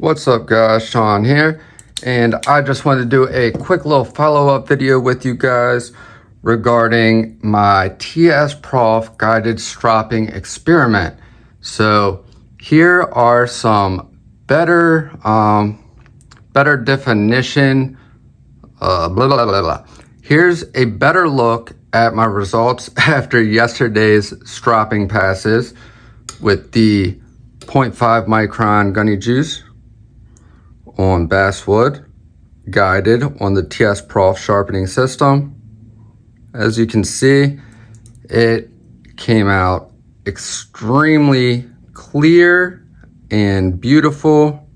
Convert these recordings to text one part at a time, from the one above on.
What's up guys, Sean here, and I just wanted to do a quick little follow-up video with you guys regarding my Tsprof guided stropping experiment. So here are some better definition, blah, blah, blah, blah. Here's a better look at my results after yesterday's stropping passes with the 0.5 micron gunny juice on basswood, guided on the Tsprof sharpening system. As you can see, it came out extremely clear and beautiful.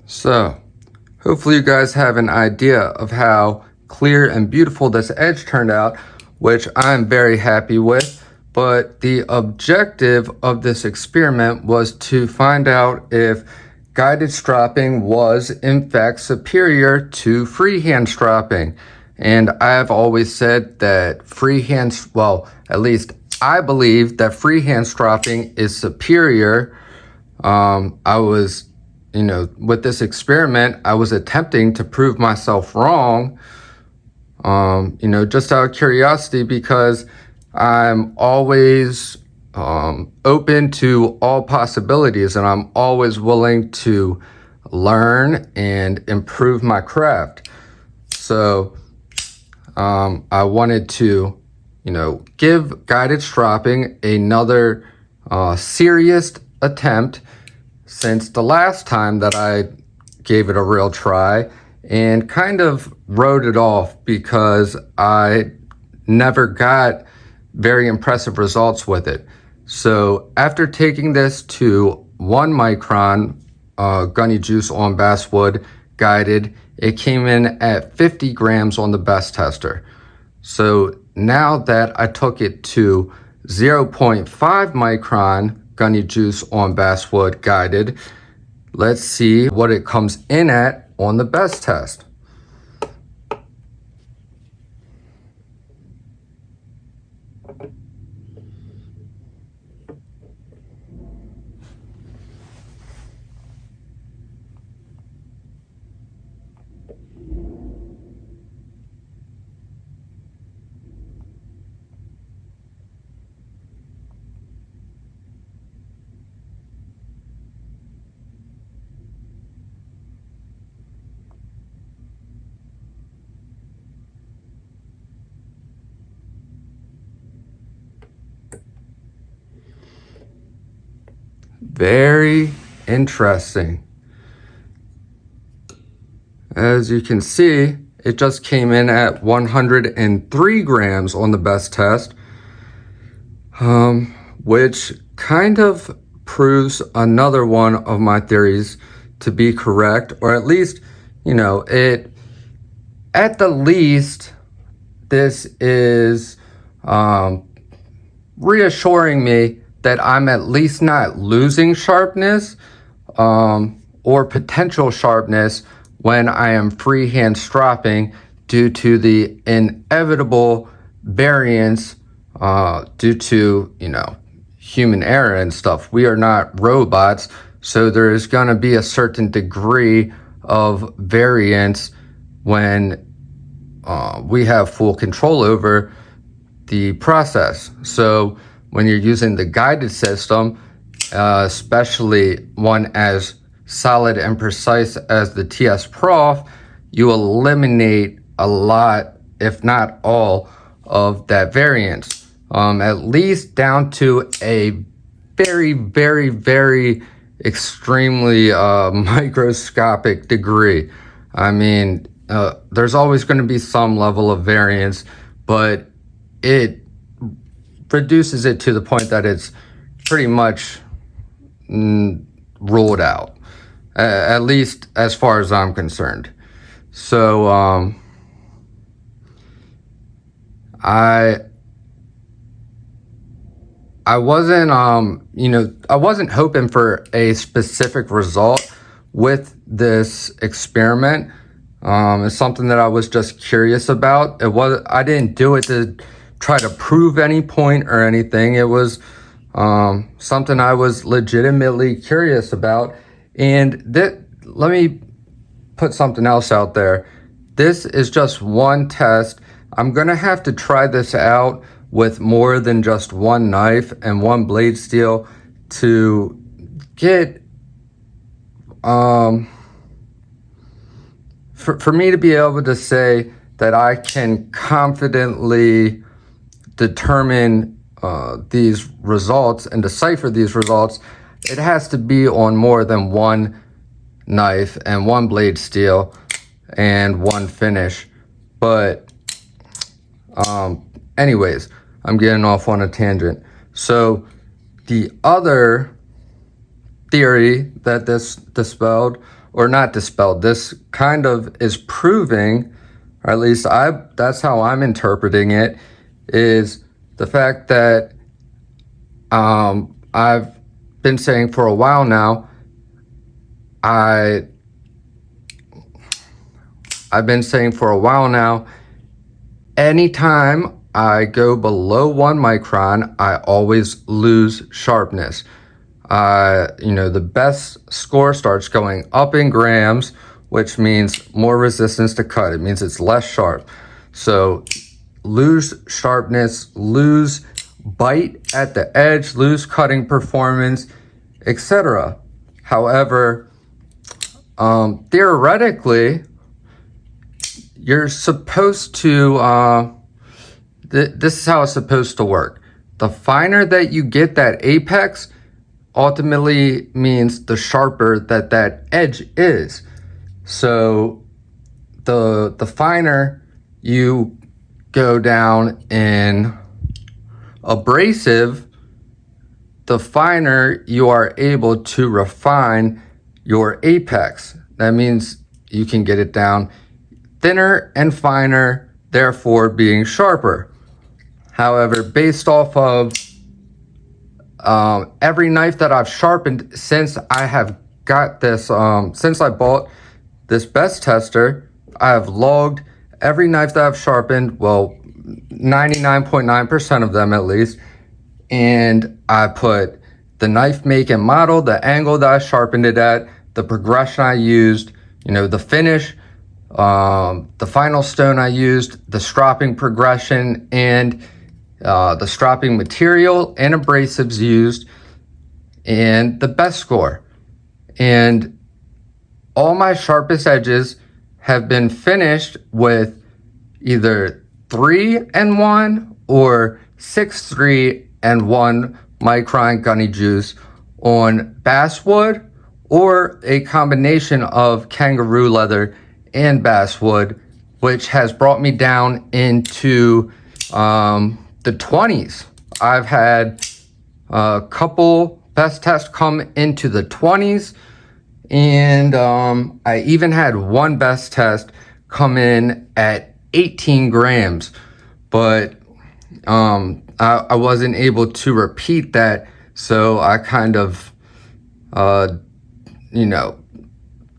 So, hopefully you guys have an idea of how clear and beautiful this edge turned out, which I'm very happy with. But the objective of this experiment was to find out if guided stropping was in fact superior to freehand stropping. And I've always said that freehand, well, at least I believe that freehand stropping is superior. With this experiment, I was attempting to prove myself wrong, just out of curiosity, because I'm always open to all possibilities, and I'm always willing to learn and improve my craft. So I wanted to, give guided stropping another serious attempt since the last time that I gave it a real try, and kind of wrote it off because I never got very impressive results with it. So after taking this to 1 micron gunny juice on basswood guided, it came in at 50 grams on the best tester. So now that I took it to 0.5 micron gunny juice on basswood guided, let's see what it comes in at on the best test. Very interesting. As you can see, it just came in at 103 grams on the best test, which kind of proves another one of my theories to be correct, or at least, you know, at the least, this is reassuring me that I'm at least not losing sharpness or potential sharpness when I am freehand stropping due to the inevitable variance due to, you know, human error and stuff. We are not robots, so there is going to be a certain degree of variance when we have full control over the process. So when you're using the guided system, especially one as solid and precise as the Tsprof, you eliminate a lot, if not all, of that variance, at least down to a very, very, very extremely microscopic degree. I mean, there's always going to be some level of variance, but it reduces it to the point that it's pretty much ruled out, at least as far as I'm concerned. So I wasn't you know, I wasn't hoping for a specific result with this experiment. It's something that I was just curious about. I didn't do it to try to prove any point or anything. It was something I was legitimately curious about. And let me put something else out there. This is just one test. I'm gonna have to try this out with more than just one knife and one blade steel to get for me to be able to say that I can confidently determine these results and decipher these results. It has to be on more than one knife and one blade steel and one finish. But anyways, I'm getting off on a tangent. So the other theory that this dispelled, or not dispelled, this kind of is proving, or at least that's how I'm interpreting it, is the fact that I've been saying for a while now, I've been saying for a while now, anytime I go below 1 micron, I always lose sharpness. You know, the best score starts going up in grams, which means more resistance to cut. It means it's less sharp. So lose sharpness, lose bite at the edge, lose cutting performance, etc. However, theoretically, you're supposed to, this is how it's supposed to work. The finer that you get that apex ultimately means the sharper that edge is. So the finer you go down in abrasive, the finer you are able to refine your apex. That means you can get it down thinner and finer, therefore being sharper. However, based off of every knife that I've sharpened since I have got this, since I bought this best tester, I have logged every knife that I've sharpened, well, 99.9% of them at least, and I put the knife make and model, the angle that I sharpened it at, the progression I used, you know, the finish, the final stone I used, the stropping progression, and the stropping material and abrasives used, and the best score. And all my sharpest edges have been finished with either 3-1 or 6-3-1 micron gunny juice on basswood, or a combination of kangaroo leather and basswood which has brought me down into the 20s. I've had a couple best tests come into the 20s, and I even had one best test come in at 18 grams, but I wasn't able to repeat that, so I kind of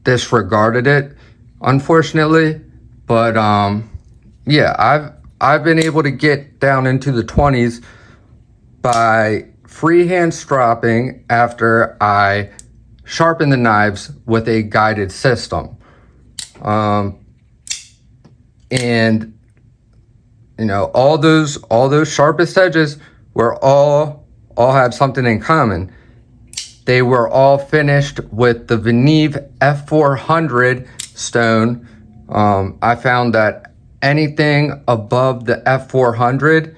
disregarded it, unfortunately. But yeah, I've been able to get down into the 20s by freehand stropping after I sharpen the knives with a guided system. And all those sharpest edges were all had something in common. They were all finished with the Veneve F400 stone. I found that anything above the F400,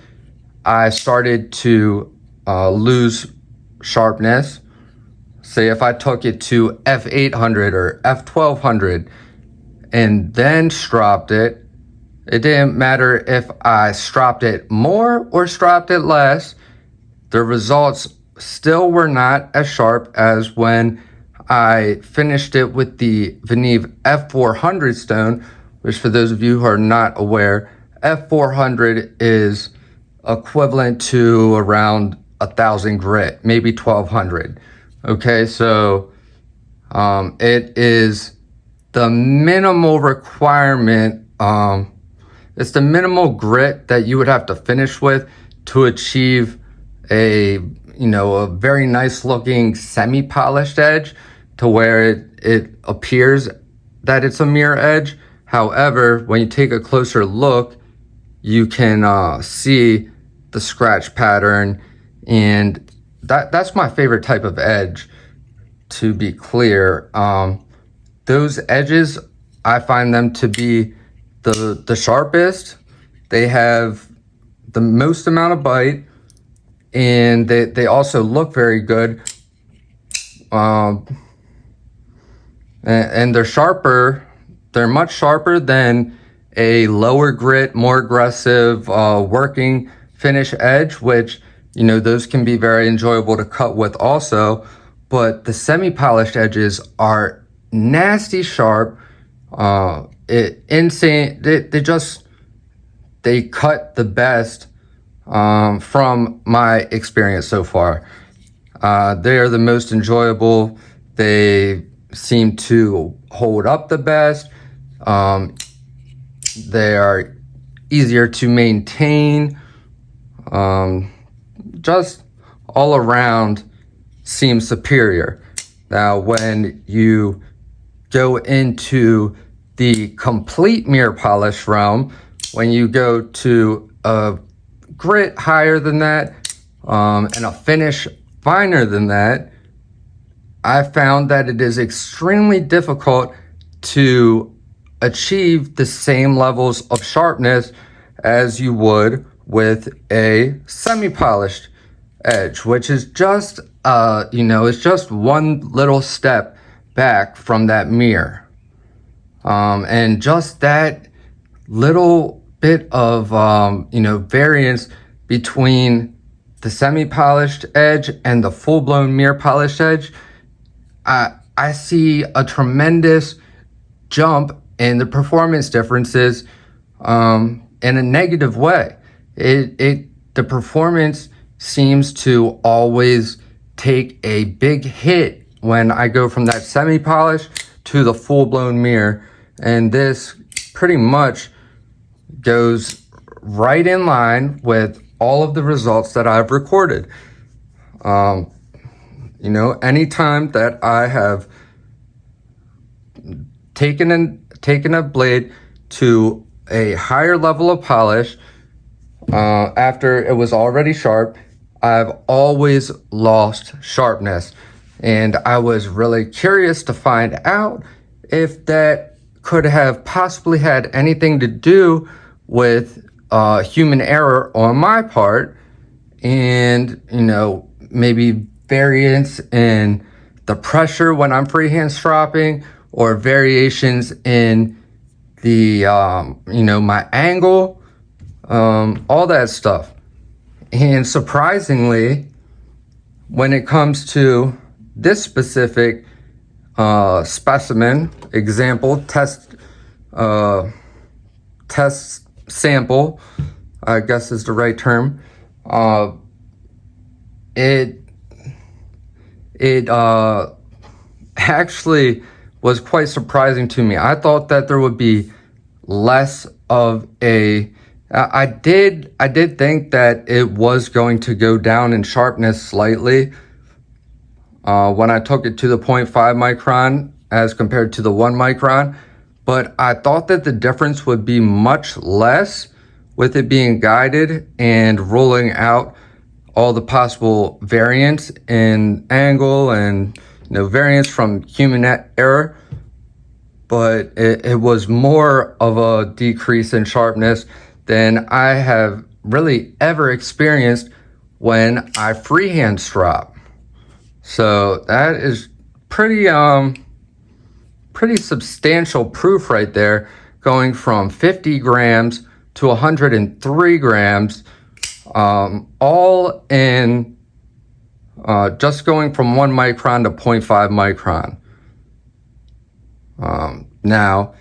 I started to lose sharpness. Say if I took it to F800 or F1200 and then stropped it, it didn't matter if I stropped it more or stropped it less, the results still were not as sharp as when I finished it with the Veneve F400 stone, which, for those of you who are not aware, F400 is equivalent to around 1,000 grit, maybe 1,200. Okay, so it is the minimal requirement. It's the minimal grit that you would have to finish with to achieve a very nice looking semi-polished edge, to where it appears that it's a mirror edge. However, when you take a closer look, you can see the scratch pattern, and that's my favorite type of edge, to be clear. Those edges, I find them to be the sharpest. They have the most amount of bite, and they also look very good. And they're sharper. They're much sharper than a lower grit, more aggressive working finish edge, which, those can be very enjoyable to cut with also. But the semi-polished edges are nasty sharp. Insane. They cut the best from my experience so far. They are the most enjoyable. They seem to hold up the best. They are easier to maintain. Just all around seems superior. Now, when you go into the complete mirror polish realm, when you go to a grit higher than that, and a finish finer than that, I found that it is extremely difficult to achieve the same levels of sharpness as you would with a semi-polished edge, which is just, it's just one little step back from that mirror. And just that little bit of, variance between the semi-polished edge and the full-blown mirror polished edge, I see a tremendous jump in the performance differences in a negative way. The performance seems to always take a big hit when I go from that semi-polish to the full-blown mirror, and this pretty much goes right in line with all of the results that I've recorded. Anytime that I have taken a blade to a higher level of polish, after it was already sharp, I've always lost sharpness. And I was really curious to find out if that could have possibly had anything to do with human error on my part, and maybe variance in the pressure when I'm freehand stropping, or variations in the, you know, my angle, all that stuff. And surprisingly, when it comes to this specific specimen, example, test sample, I guess is the right term, it actually was quite surprising to me. I thought that there would be less of a, I did think that it was going to go down in sharpness slightly when I took it to the 0.5 micron as compared to the 1 micron, but I thought that the difference would be much less with it being guided and rolling out all the possible variants in angle and, you know, variance from human error. But it was more of a decrease in sharpness than I have really ever experienced when I freehand strop. So that is pretty substantial proof right there, going from 50 grams to 103 grams, all in just going from 1 micron to 0.5 micron. Now,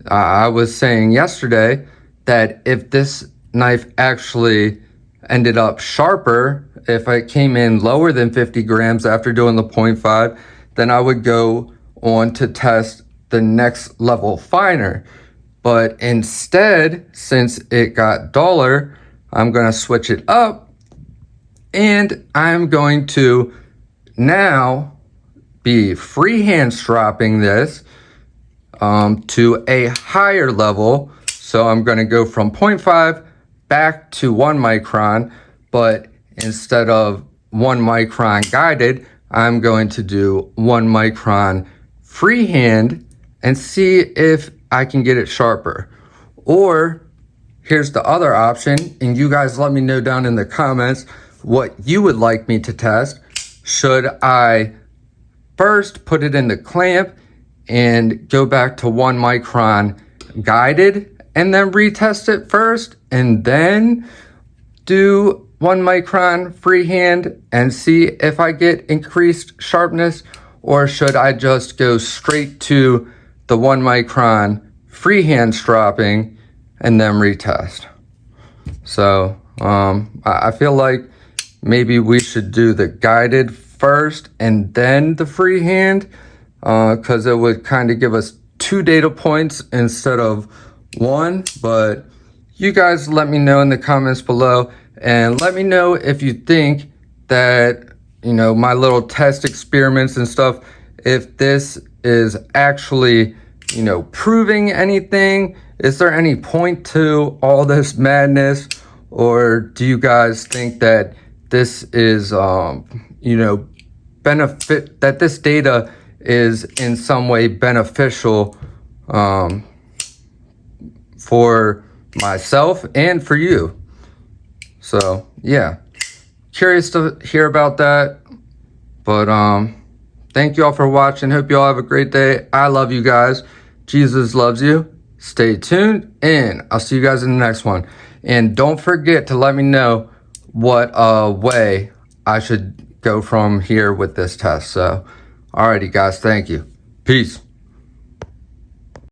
I was saying yesterday that if this knife actually ended up sharper, if it came in lower than 50 grams after doing the 0.5, then I would go on to test the next level finer. But instead, since it got duller, I'm going to switch it up, and I'm going to now be freehand stropping this to a higher level. So I'm going to go from 0.5 back to 1 micron, but instead of 1 micron guided, I'm going to do 1 micron freehand and see if I can get it sharper. Or here's the other option, and you guys let me know down in the comments what you would like me to test. Should I first put it in the clamp and go back to 1 micron guided and then retest it first and then do 1 micron freehand and see if I get increased sharpness? Or should I just go straight to the 1 micron freehand stropping and then retest? So I feel like maybe we should do the guided first and then the freehand, because it would kind of give us 2 data points instead of 1. But you guys let me know in the comments below, and let me know if you think that, you know, my little test experiments and stuff, if this is actually, you know, proving anything. Is there any point to all this madness? Or do you guys think that this is, you know, that this data is in some way beneficial for myself and for you? So yeah, curious to hear about that. But thank you all for watching. Hope you all have a great day. I love you guys. Jesus loves you. Stay tuned, and I'll see you guys in the next one. And don't forget to let me know what way I should go from here with this test. So alrighty guys, thank you. Peace.